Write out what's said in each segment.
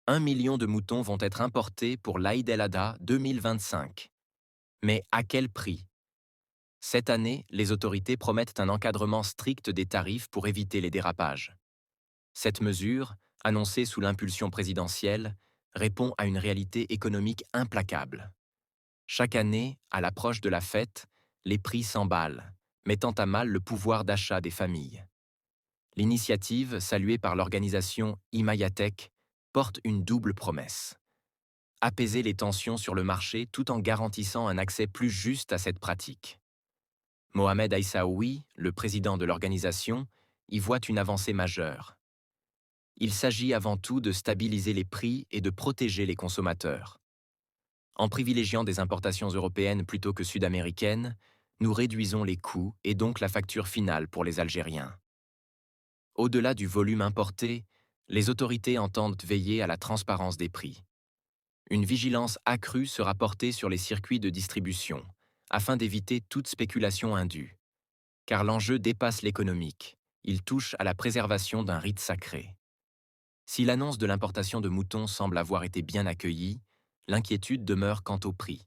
1 million de moutons vont être importés pour l'Aïd el-Adha 2025. Mais à quel prix? Cette année, les autorités promettent un encadrement strict des tarifs pour éviter les dérapages. Cette mesure, annoncée sous l'impulsion présidentielle, répond à une réalité économique implacable. Chaque année, à l'approche de la fête, les prix s'emballent, mettant à mal le pouvoir d'achat des familles. L'initiative, saluée par l'organisation Imayatech, porte une double promesse. Apaiser les tensions sur le marché tout en garantissant un accès plus juste à cette pratique. Mohamed Aissaoui, le président de l'organisation, y voit une avancée majeure. Il s'agit avant tout de stabiliser les prix et de protéger les consommateurs. En privilégiant des importations européennes plutôt que sud-américaines, nous réduisons les coûts et donc la facture finale pour les Algériens. Au-delà du volume importé, les autorités entendent veiller à la transparence des prix. Une vigilance accrue sera portée sur les circuits de distribution, afin d'éviter toute spéculation indue. Car l'enjeu dépasse l'économique, il touche à la préservation d'un rite sacré. Si l'annonce de l'importation de moutons semble avoir été bien accueillie, l'inquiétude demeure quant au prix.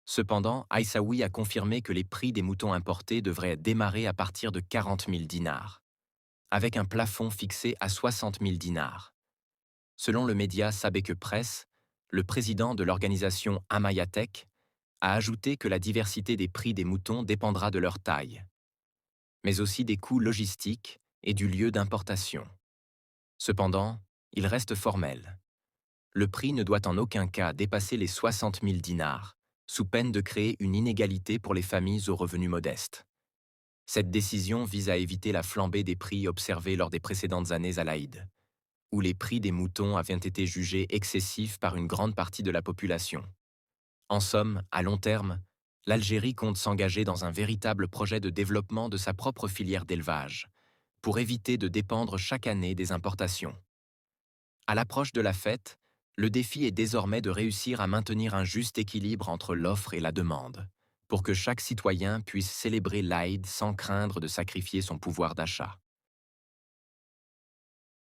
Cependant, Aissaoui a confirmé que les prix des moutons importés devraient démarrer à partir de 40 000 dinars, avec un plafond fixé à 60 000 dinars. Selon le média Sabeke Press, le président de l'organisation Amayatech a ajouté que la diversité des prix des moutons dépendra de leur taille, mais aussi des coûts logistiques et du lieu d'importation. Cependant, il reste formel. Le prix ne doit en aucun cas dépasser les 60 000 dinars, sous peine de créer une inégalité pour les familles aux revenus modestes. Cette décision vise à éviter la flambée des prix observés lors des précédentes années à l'Aïd, où les prix des moutons avaient été jugés excessifs par une grande partie de la population. En somme, à long terme, l'Algérie compte s'engager dans un véritable projet de développement de sa propre filière d'élevage, pour éviter de dépendre chaque année des importations. À l'approche de la fête, le défi est désormais de réussir à maintenir un juste équilibre entre l'offre et la demande, pour que chaque citoyen puisse célébrer l'Aïd sans craindre de sacrifier son pouvoir d'achat.